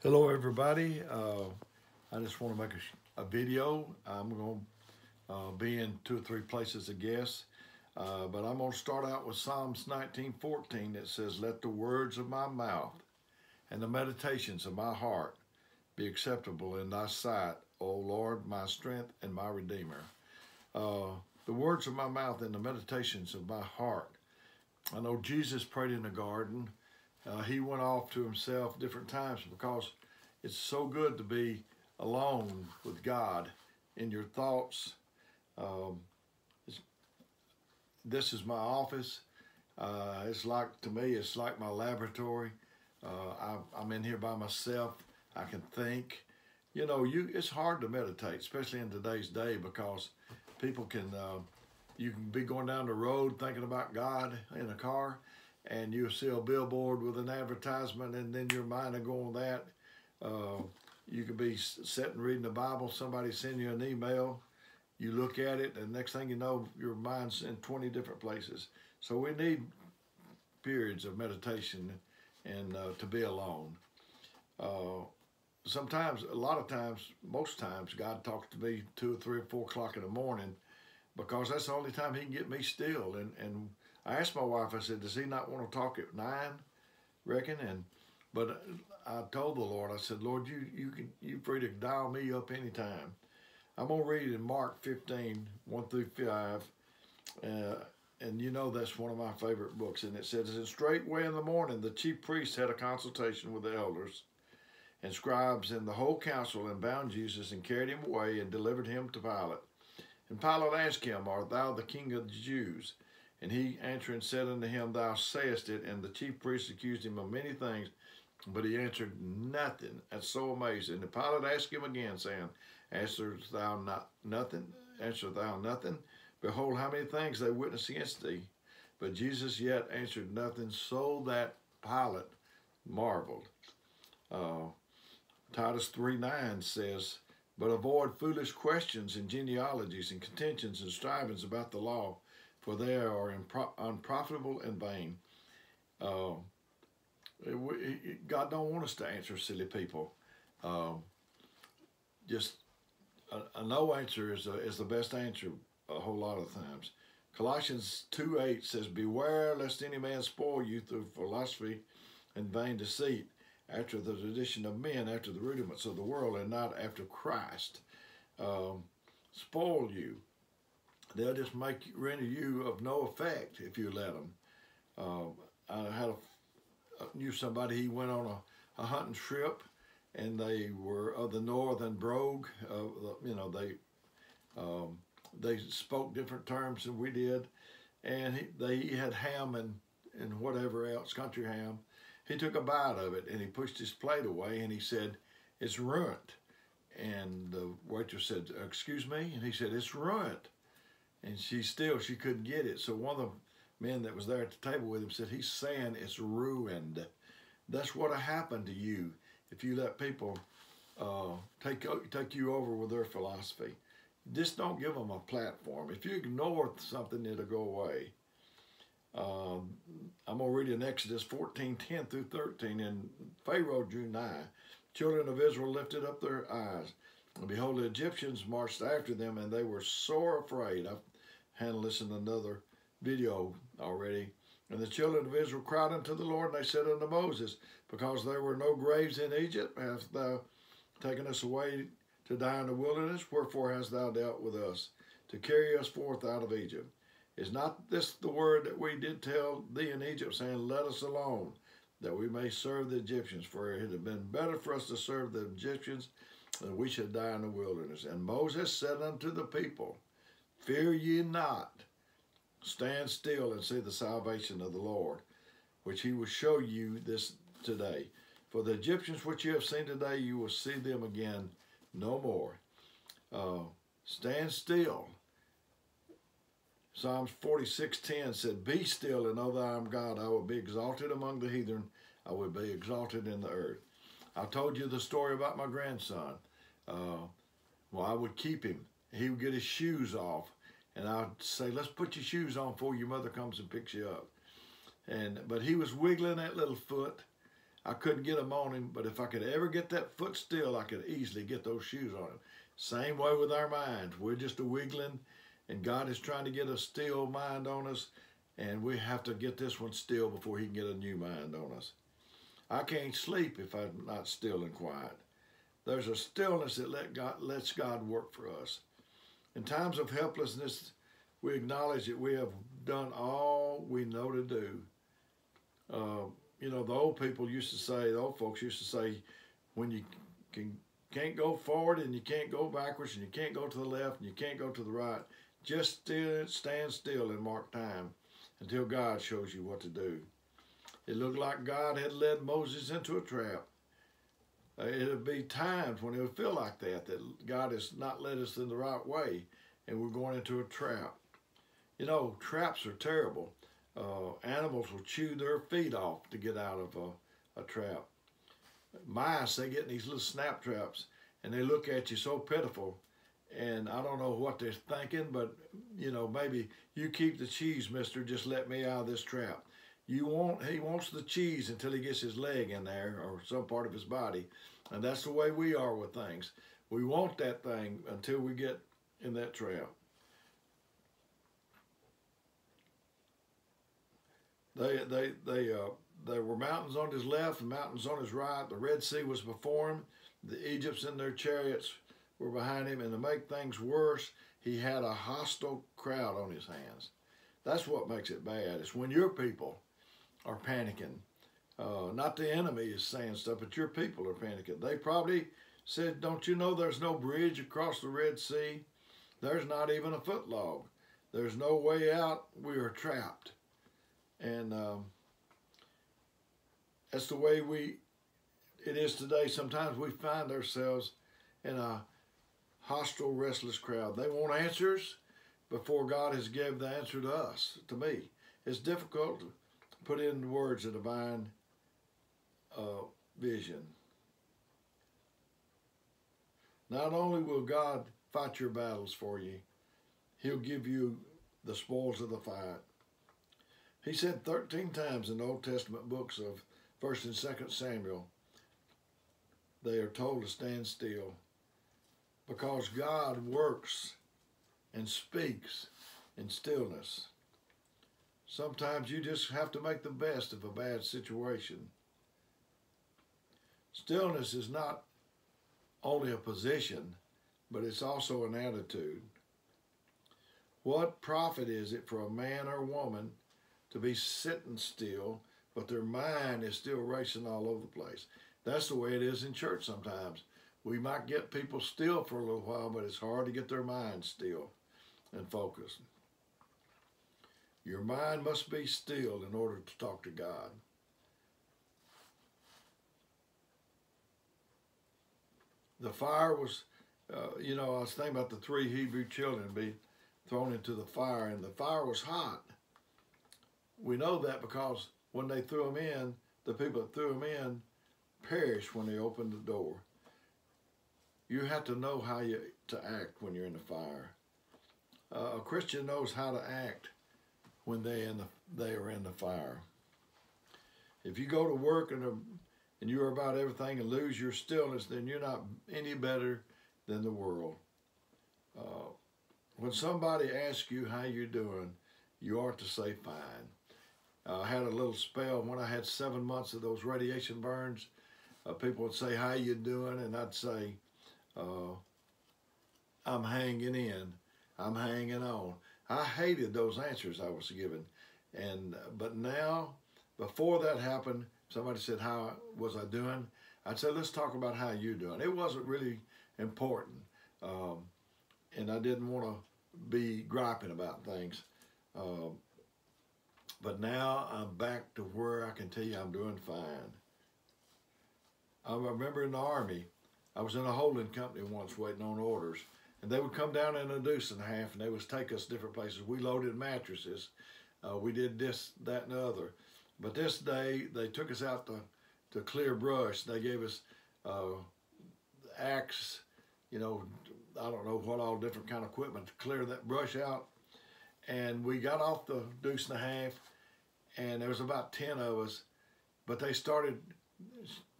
Hello, everybody. I just want to make a video. I'm going to be in two or three places, I guess. But I'm going to start out with Psalms 19:14 that says, "Let the words of my mouth and the meditations of my heart be acceptable in thy sight, O Lord, my strength and my redeemer." Uh, the words of my mouth and the meditations of my heart. I know Jesus prayed in the garden. He went off to himself different times because it's so good to be alone with God in your thoughts. Um, this is my office. It's like, to me, it's like my laboratory. I'm in here by myself. I can think. It's hard to meditate, especially in today's day, because people can, you can be going down the road thinking about God in a car, and you see a billboard with an advertisement, and then your mind will go on that. Uh, you could be sitting reading the Bible, somebody send you an email, you look at it, and next thing you know, your mind's in 20 different places. So we need periods of meditation and to be alone. Uh, Sometimes, a lot of times, most times, God talks to me 2 or 3 or 4 o'clock in the morning, because that's the only time He can get me still. And I asked my wife, I said, does He not want to talk at 9? Reckon? But I told the Lord, I said, Lord, you free to dial me up anytime. I'm gonna read in Mark 15, 1 through 5, and that's one of my favorite books. And it says, "And straightway in the morning, the chief priests had a consultation with the elders and scribes and the whole council, and bound Jesus and carried him away and delivered him to Pilate. And Pilate asked him, Art thou the king of the Jews? And he answering said unto him, Thou sayest it. And the chief priests accused him of many things, but he answered nothing." That's so amazing. And Pilate asked him again, saying, Answerest thou not nothing? Answerest thou nothing? Behold, how many things they witness against thee. But Jesus yet answered nothing, so that Pilate marveled. Titus 3:9 says, "But avoid foolish questions and genealogies and contentions and strivings about the law, for they are unprofitable and vain." Uh, God don't want us to answer silly people. Just a no answer is the best answer a whole lot of times. Colossians 2:8 says, "Beware lest any man spoil you through philosophy and vain deceit, after the tradition of men, after the rudiments of the world, and not after Christ." Spoil you. They'll just render you of no effect if you let them. I knew somebody, he went on a hunting trip, and they were of the northern brogue. They spoke different terms than we did, and he had ham and whatever else, country ham. He took a bite of it, and he pushed his plate away, and he said, "It's ruined." And the waitress said, "Excuse me?" And he said, "It's ruined." And she couldn't get it. So one of the men that was there at the table with him said, "He's saying it's ruined." That's what'll happen to you if you let people take you over with their philosophy. Just don't give them a platform. If you ignore something, it'll go away. I'm going to read in Exodus 14:10 through 13. "And Pharaoh drew nigh. Children of Israel lifted up their eyes. And behold, the Egyptians marched after them, and they were sore afraid." I've listened to another video already. "And the children of Israel cried unto the Lord, and they said unto Moses, Because there were no graves in Egypt, hast thou taken us away to die in the wilderness? Wherefore hast thou dealt with us, to carry us forth out of Egypt? Is not this the word that we did tell thee in Egypt, saying, Let us alone, that we may serve the Egyptians? For it had been better for us to serve the Egyptians than we should die in the wilderness. And Moses said unto the people, Fear ye not, stand still and see the salvation of the Lord, which he will show you this today. For the Egyptians which you have seen today, you will see them again no more." Stand still. Psalms 46:10 said, "Be still and know that I am God. I will be exalted among the heathen. I will be exalted in the earth." I told you the story about my grandson. I would keep him. He would get his shoes off, and I'd say, "Let's put your shoes on before your mother comes and picks you up." But he was wiggling that little foot. I couldn't get them on him, but if I could ever get that foot still, I could easily get those shoes on him. Same way with our minds. We're just a wiggling, and God is trying to get a still mind on us, and we have to get this one still before he can get a new mind on us. I can't sleep if I'm not still and quiet. There's a stillness that lets God work for us. In times of helplessness, we acknowledge that we have done all we know to do. You know, the old people used to say, the old folks used to say, when you can't go forward and you can't go backwards and you can't go to the left and you can't go to the right, just stand still and mark time until God shows you what to do. It looked like God had led Moses into a trap. It would be times when it would feel like that God has not led us in the right way and we're going into a trap. You know, traps are terrible. Animals will chew their feet off to get out of a trap. Mice, they get in these little snap traps and they look at you so pitiful, and I don't know what they're thinking, but you know, maybe you keep the cheese, mister, just let me out of this trap. He wants the cheese until he gets his leg in there or some part of his body. And that's the way we are with things. We want that thing until we get in that trap. There were mountains on his left and mountains on his right. The Red Sea was before him. The Egypts in their chariots were behind him. And to make things worse, he had a hostile crowd on his hands. That's what makes it bad. It's when your people are panicking. Not the enemy is saying stuff, but your people are panicking. They probably said, don't you know there's no bridge across the Red Sea? There's not even a foot log. There's no way out. We are trapped. And that's the way it is today. Sometimes we find ourselves in a hostile, restless crowd. They want answers before God has given the answer to us, to me. It's difficult to put into words a divine vision. Not only will God fight your battles for you, he'll give you the spoils of the fight. He said 13 times in the Old Testament books of 1st and 2nd Samuel, they are told to stand still because God works and speaks in stillness. Sometimes you just have to make the best of a bad situation. Stillness is not only a position, but it's also an attitude. What profit is it for a man or woman to be sitting still, but their mind is still racing all over the place? That's the way it is in church sometimes. We might get people still for a little while, but it's hard to get their minds still and focused. Your mind must be still in order to talk to God. The fire was, you know, I was thinking about the 3 Hebrew children being thrown into the fire, and the fire was hot. We know that because when they threw them in, the people that threw them in perished when they opened the door. You have to know how to act when you're in the fire. A Christian knows how to act when they are in the fire. If you go to work and you're about everything and lose your stillness, then you're not any better than the world. When somebody asks you how you're doing, you ought to say fine. I had a little spell when I had 7 months of those radiation burns. People would say, how you doing? And I'd say, I'm hanging in. I'm hanging on. I hated those answers I was given. But now, before that happened, somebody said, how was I doing? I'd say, let's talk about how you're doing. It wasn't really important. And I didn't want to be griping about things. But now I'm back to where I can tell you I'm doing fine. I remember in the Army, I was in a holding company once waiting on orders. And they would come down in a deuce and a half, and they would take us different places. We loaded mattresses. We did this, that, and the other. But this day, they took us out to clear brush. They gave us axe, you know, I don't know what all different kind of equipment to clear that brush out. And we got off the deuce and a half, and there was about 10 of us. But they started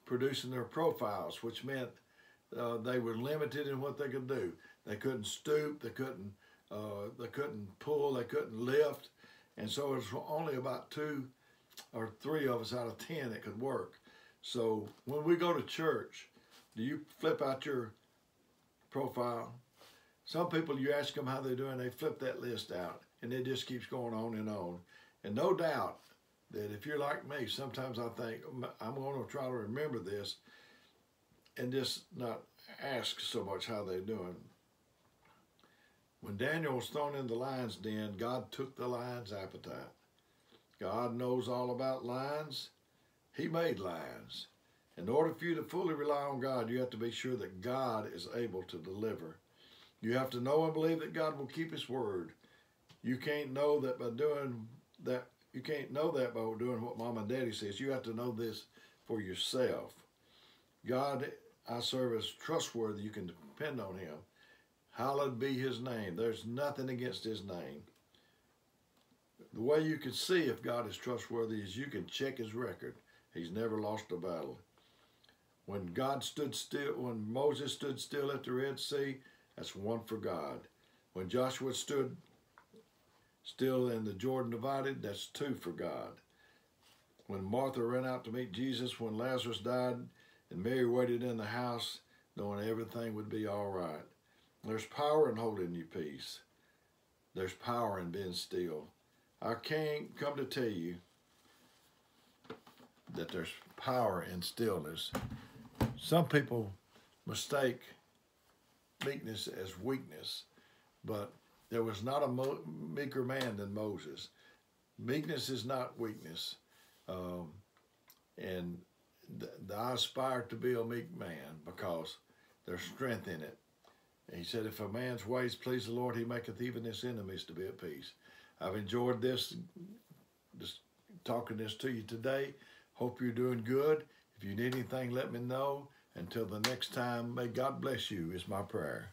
producing their profiles, which meant they were limited in what they could do. They couldn't stoop, they couldn't pull, they couldn't lift, and so it was only about 2 or 3 of us out of 10 that could work. So when we go to church, do you flip out your profile? Some people, you ask them how they're doing, they flip that list out, and it just keeps going on and on. And no doubt that if you're like me, sometimes I think, I'm going to try to remember this and just not ask so much how they're doing. When Daniel was thrown in the lion's den, God took the lion's appetite. God knows all about lions. He made lions. In order for you to fully rely on God, you have to be sure that God is able to deliver. You have to know and believe that God will keep His word. You can't know that by doing that. You can't know that by doing what Mom and Daddy says. You have to know this for yourself. God, I serve, is trustworthy. You can depend on Him. Hallowed be His name. There's nothing against His name. The way you can see if God is trustworthy is you can check His record. He's never lost a battle. When Moses stood still at the Red Sea, that's one for God. When Joshua stood still and the Jordan divided, that's 2 for God. When Martha ran out to meet Jesus, when Lazarus died, and Mary waited in the house, knowing everything would be all right. There's power in holding your peace. There's power in being still. I can't come to tell you that there's power in stillness. Some people mistake meekness as weakness, but there was not a meeker man than Moses. Meekness is not weakness. And I aspire to be a meek man because there's strength in it. And he said, if a man's ways please the Lord, He maketh even his enemies to be at peace. I've enjoyed this, just talking this to you today. Hope you're doing good. If you need anything, let me know. Until the next time, may God bless you is my prayer.